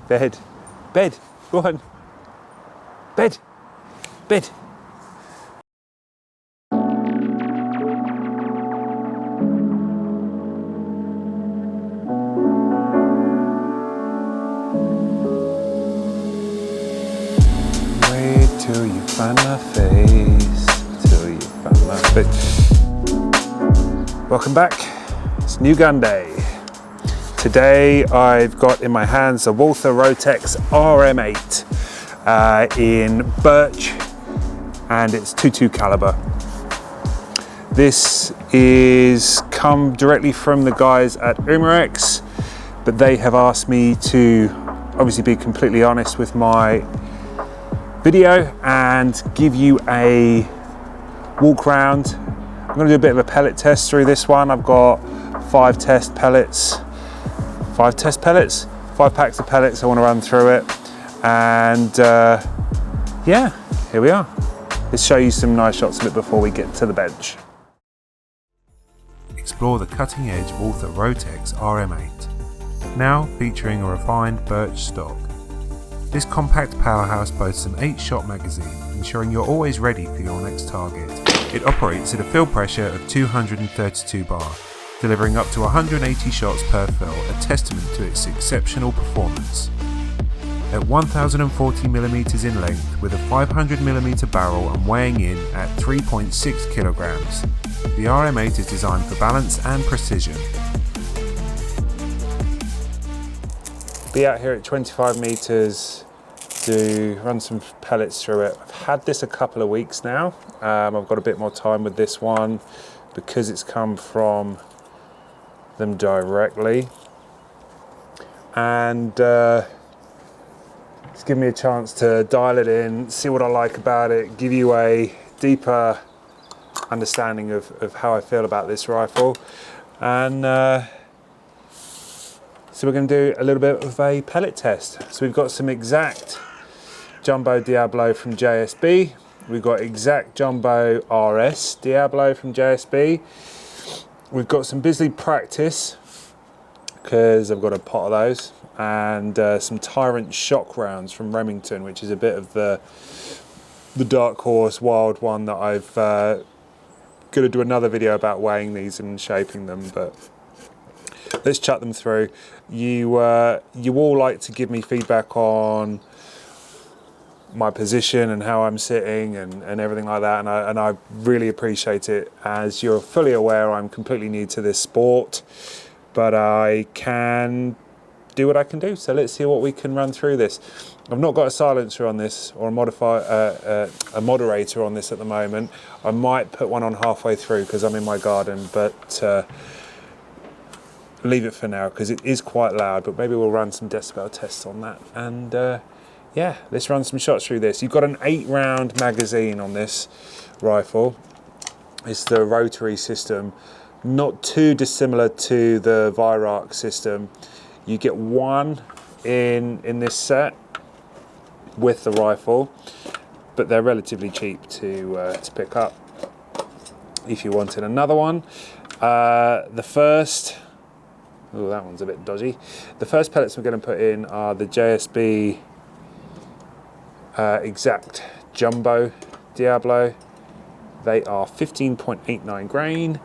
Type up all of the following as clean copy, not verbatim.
Bed. Bed. Go on. Bed. Bed. Wait till you find my face. Till you find my face. Welcome back. It's new gun day. Today I've got in my hands a Walther Rotex RM8 in birch, and it's .22 caliber. This is come directly from the guys at UMAREX, but they have asked me to obviously be completely honest with my video and give you a walk round. I'm going to do a bit of a pellet test through this one. I've got 5 packs of pellets. I want to run through it, and yeah, here we are. Let's show you some nice shots of it before we get to the bench. Explore the cutting edge Walther Rotex RM8, now featuring a refined birch stock. This compact powerhouse boasts an 8-shot magazine, ensuring you're always ready for your next target. It operates at a fill pressure of 232 bar, delivering up to 180 shots per fill, a testament to its exceptional performance. At 1040mm in length with a 500mm barrel and weighing in at 3.6 kilograms, the RM8 is designed for balance and precision. Be out here at 25 meters to run some pellets through it. I've had this a couple of weeks now. I've got a bit more time with this one because it's come from them directly, and it's given me a chance to dial it in, see what I like about it, give you a deeper understanding of how I feel about this rifle, and so we're going to do a little bit of a pellet test. So we've got some exact Jumbo Diablo from JSB. We've got exact Jumbo RS Diablo from JSB. We've got some Bisley Practice, because I've got a pot of those, and some Tyrant shock rounds from Remington, which is a bit of the dark horse wild one that I've going to do another video about weighing these and shaping them, but let's chat them through. You all like to give me feedback on my position and how I'm sitting and everything like that, and I really appreciate it. As you're fully aware, I'm completely new to this sport, but I can do what I can do. So let's see what we can run through this. I've not got a silencer on this or a moderator on this at the moment. I might put one on halfway through because I'm in my garden, but leave it for now because it is quite loud. But maybe we'll run some decibel tests on that, and yeah, let's run some shots through this. You've got an 8-round magazine on this rifle. It's the rotary system, not too dissimilar to the UMAREX system. You get one in this set with the rifle, but they're relatively cheap to pick up if you wanted another one. The first, oh, that one's a bit dodgy. The first pellets we're going to put in are the JSB exact Jumbo Diablo. They are 15.89 grain,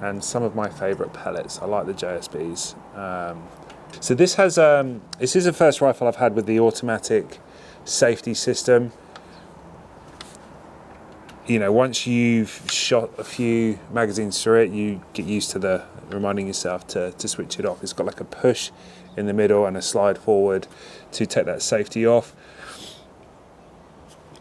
and some of my favourite pellets. I like the JSBs. So this has this is the first rifle I've had with the automatic safety system. You know, once you've shot a few magazines through it, you get used to reminding yourself to switch it off. It's got like a push in the middle and a slide forward to take that safety off.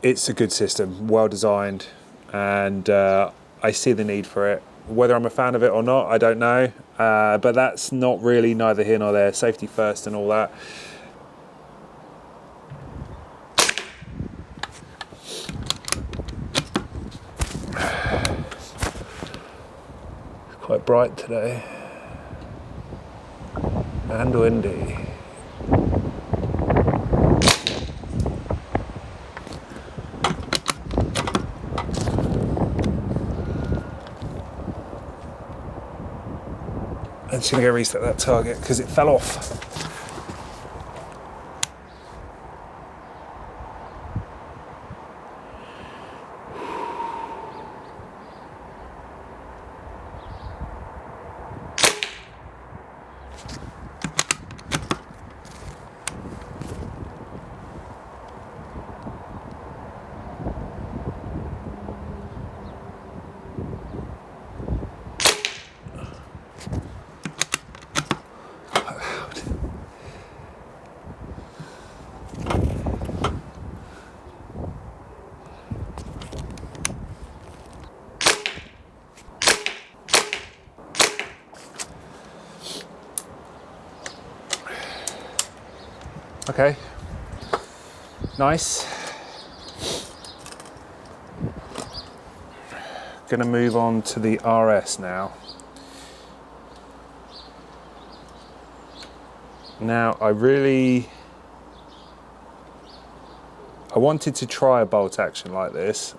It's a good system, well designed, and I see the need for it. Whether I'm a fan of it or not, I don't know, but that's not really neither here nor there. Safety first and all that. It's quite bright today and windy. I'm just going to go reset that target because it fell off. Okay, nice. Gonna move on to the RS now. Now I wanted to try a bolt action like this.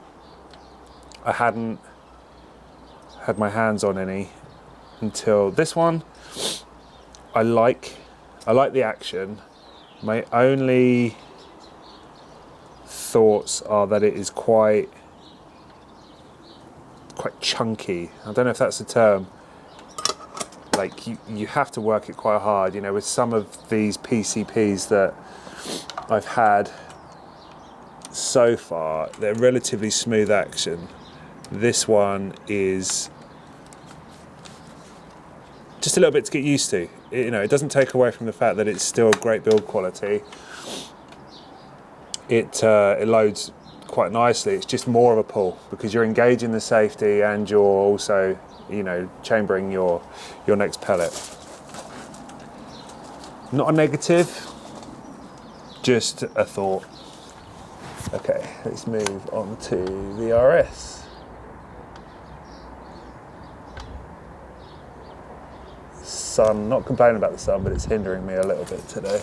I hadn't had my hands on any until this one. I like the action. My only thoughts are that it is quite chunky. I don't know if that's a term. Like you have to work it quite hard, you know, with some of these PCPs that I've had so far, they're relatively smooth action. This one is just a little bit to get used to. You know, it doesn't take away from the fact that it's still great build quality. It loads quite nicely. It's just more of a pull because you're engaging the safety and you're also, you know, chambering your next pellet. Not a negative, just a thought. Okay, let's move on to the RS. Sun, not complaining about the sun, but it's hindering me a little bit today.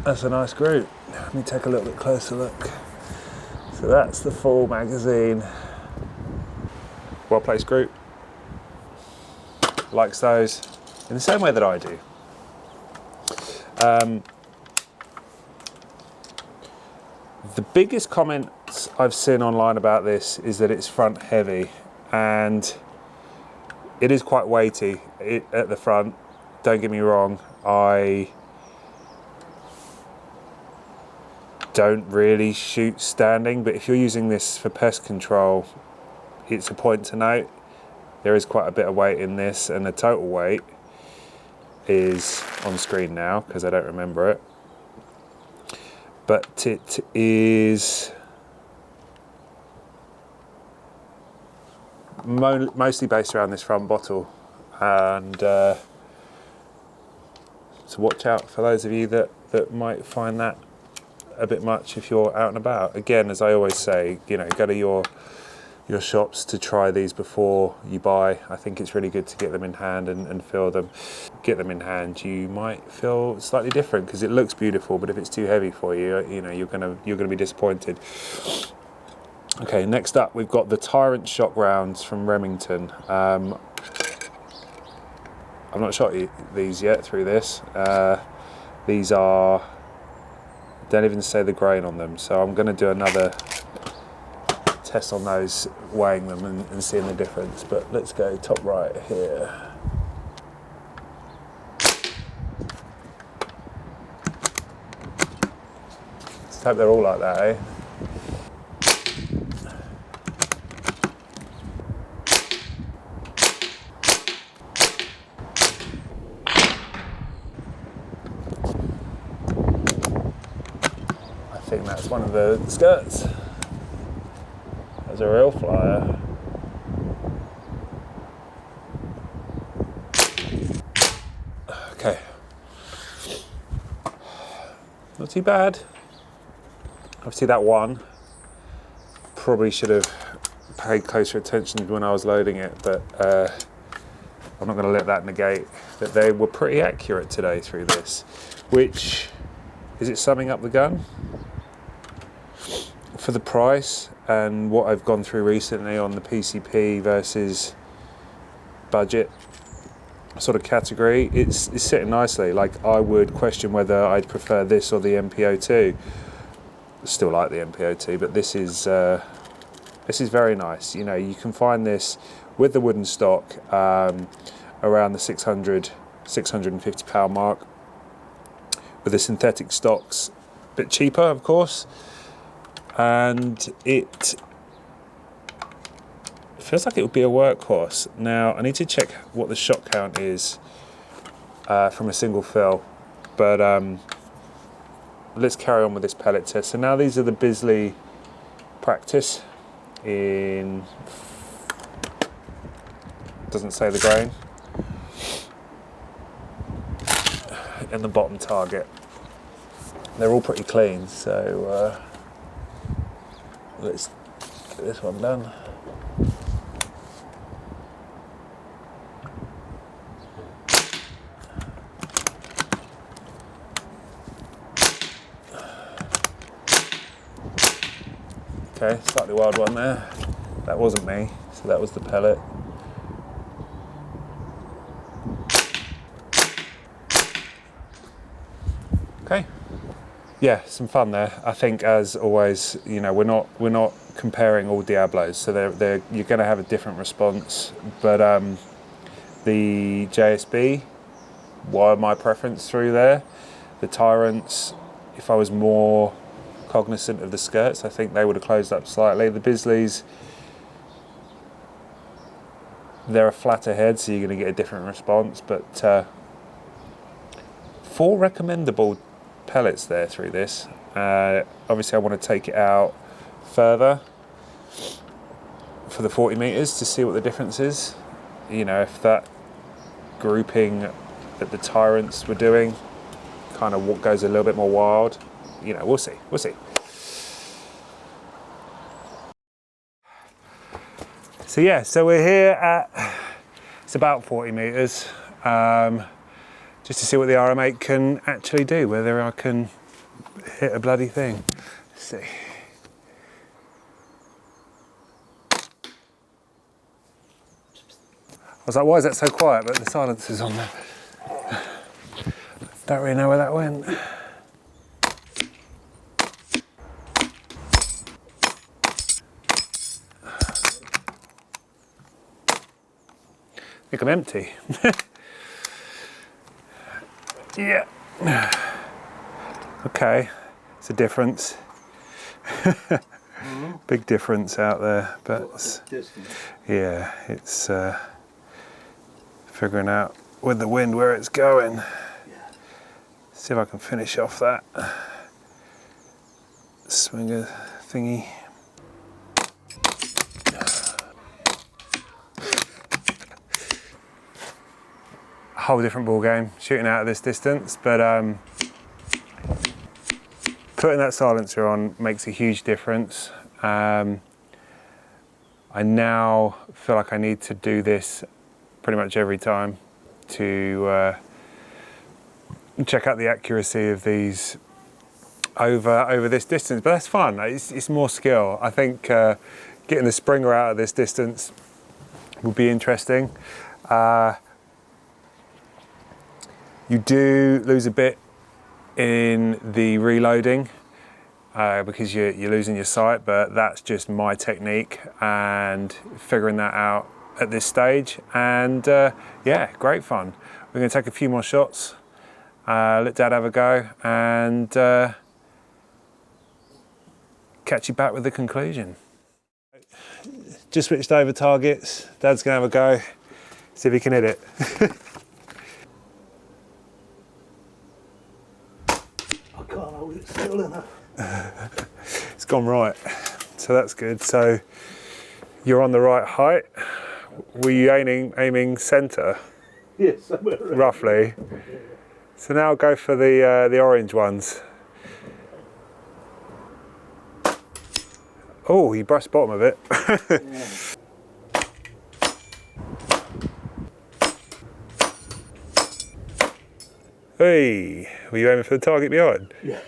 That's a nice group. Let me take a little bit closer look. So that's the full magazine. Well placed group. Likes those in the same way that I do. The biggest comments I've seen online about this is that it's front heavy, and it is quite weighty at the front. Don't get me wrong, I don't really shoot standing, but if you're using this for pest control, it's a point to note. There is quite a bit of weight in this, and the total weight is on screen now because I don't remember it. But it is mostly based around this front bottle, and so watch out for those of you that might find that a bit much if you're out and about. Again, as I always say, you know, go to your shops to try these before you buy. I think it's really good to get them in hand and feel them. Get them in hand, you might feel slightly different because it looks beautiful, but if it's too heavy for you, you know, you're gonna be disappointed. Okay, next up we've got the Tyrant shock rounds from Remington. I've not shot these yet through this. These are, don't even say the grain on them, so I'm going to do another test on those, weighing them and seeing the difference. But let's go top right here. Let's hope they're all like that, eh? I think that's one of the skirts. That's a real flyer. Okay. Not too bad. Obviously that one probably should have paid closer attention when I was loading it, but I'm not going to let that negate that they were pretty accurate today through this. Which, is it summing up the gun? For the price and what I've gone through recently on the PCP versus budget sort of category, it's sitting nicely. Like, I would question whether I'd prefer this or the MPO2. Still like the MPO2, but this is very nice. You know, you can find this with the wooden stock around the 650 pound mark. With the synthetic stocks, a bit cheaper, of course, and it feels like it would be a workhorse. Now, I need to check what the shot count is from a single fill, but let's carry on with this pellet test. So now these are the Bisley practice in, doesn't say the grain, and the bottom target. They're all pretty clean, so let's get this one done. Okay, slightly wild one there. That wasn't me, so that was the pellet. Okay. Yeah, some fun there. I think, as always, you know, we're not comparing all Diablos, so you're going to have a different response. But the JSB, why my preference through there? The Tyrants, if I was more cognizant of the skirts, I think they would have closed up slightly. The Bisleys, they're a flatter head, so you're going to get a different response. But 4 recommendable pellets there through this. Obviously I want to take it out further for the 40 meters to see what the difference is. You know, if that grouping that the Tyrants were doing kind of what goes a little bit more wild, you know, we'll see. So yeah, so we're here at, it's about 40 meters. Just to see what the RM8 can actually do, whether I can hit a bloody thing. Let's see. I was like, why is that so quiet? But the silencer's on there. Don't really know where that went. I think I'm empty. Yeah. Okay, it's a difference. Big difference out there, but yeah, it's figuring out with the wind where it's going. See if I can finish off that swinger thingy. Whole different ball game shooting out at this distance, but putting that silencer on makes a huge difference. I now feel like I need to do this pretty much every time to check out the accuracy of these over this distance, but that's fun. It's more skill. I think getting the Springer out at this distance will be interesting. You do lose a bit in the reloading because you're losing your sight, but that's just my technique and figuring that out at this stage. And yeah, great fun. We're going to take a few more shots, let Dad have a go, and catch you back with the conclusion. Just switched over targets. Dad's going to have a go, see if he can hit it. It's still enough. It's gone right, so that's good. So you're on the right height. Were you aiming centre? Yes, roughly. So now go for the orange ones. Oh, you brushed the bottom of it. Yeah. Hey, were you aiming for the target behind? Yeah.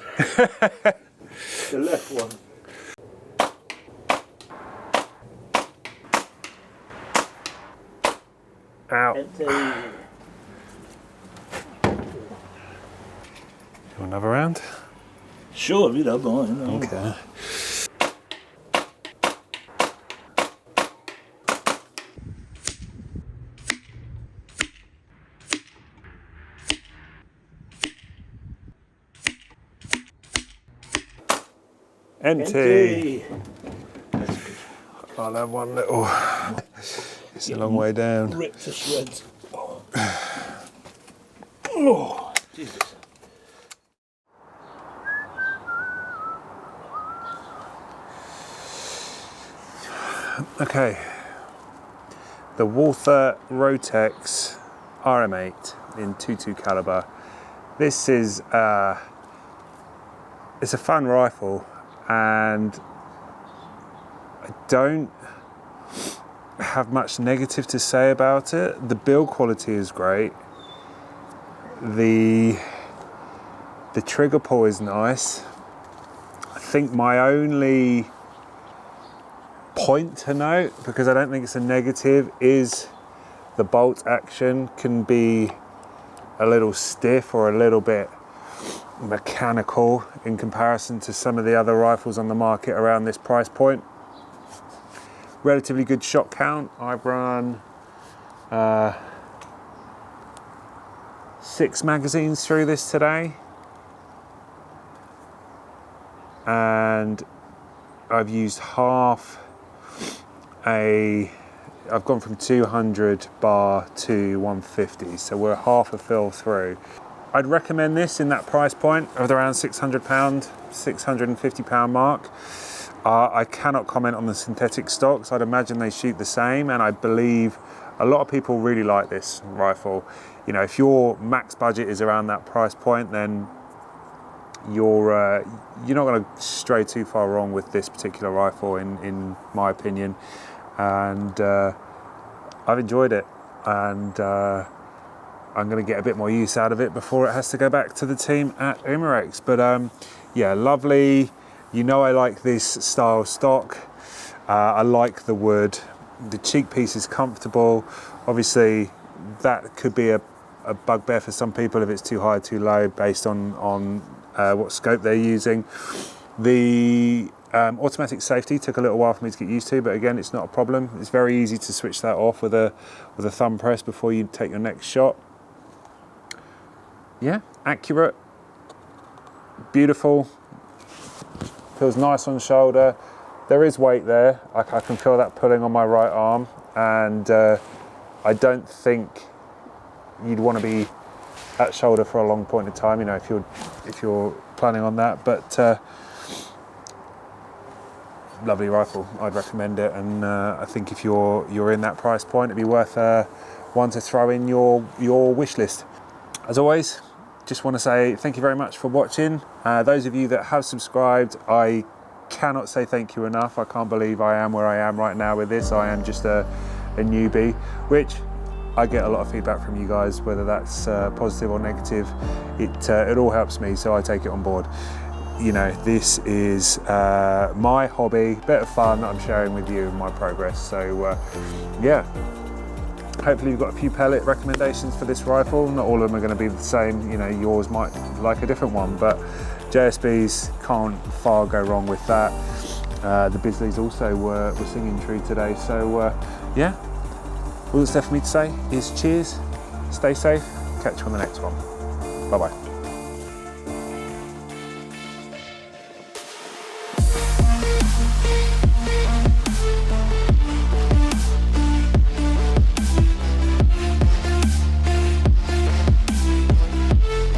The left one. Ow. Empty. You want another round? Sure, if you don't mind. No. Okay. Empty. I'll have one little. It's a long way down. Ripped to shreds. Oh, Jesus. Okay. The Walther Rotex RM8 in .22 caliber. This is it's a fun rifle, and I don't have much negative to say about it. The build quality is great. The trigger pull is nice. I think my only point to note, because I don't think it's a negative, is the bolt action can be a little stiff or a little bit mechanical in comparison to some of the other rifles on the market around this price point. Relatively good shot count. I've run 6 magazines through this today, and I've used I've gone from 200 bar to 150, so we're half a fill through. I'd recommend this in that price point of around £600, £650 mark. I cannot comment on the synthetic stocks. I'd imagine they shoot the same, and I believe a lot of people really like this rifle. You know, if your max budget is around that price point, then you're not going to stray too far wrong with this particular rifle, in my opinion. And I've enjoyed it, and I'm going to get a bit more use out of it before it has to go back to the team at UMAREX. But yeah, lovely. You know I like this style stock. I like the wood. The cheek piece is comfortable. Obviously, that could be a bugbear for some people if it's too high or too low based on what scope they're using. The automatic safety took a little while for me to get used to, but again, it's not a problem. It's very easy to switch that off with a thumb press before you take your next shot. Yeah, accurate, beautiful, feels nice on shoulder. There is weight there. I can feel that pulling on my right arm, and I don't think you'd want to be at shoulder for a long point of time, you know, if you're planning on that. But lovely rifle. I'd recommend it, and I think if you're in that price point, it'd be worth one to throw in your wish list. As always, just want to say thank you very much for watching. Those of you that have subscribed, I cannot say thank you enough. I can't believe I am where I am right now with this. I am just a newbie, which I get a lot of feedback from you guys, whether that's positive or negative. It all helps me, so I take it on board. You know, this is my hobby, bit of fun that I'm sharing with you in my progress. So yeah, hopefully you've got a few pellet recommendations for this rifle. Not all of them are going to be the same. You know, yours might like a different one, but JSBs can't far go wrong with that. The Bisleys also were singing true today. So yeah, all that's left for me to say is cheers, stay safe, catch you on the next one. Bye bye.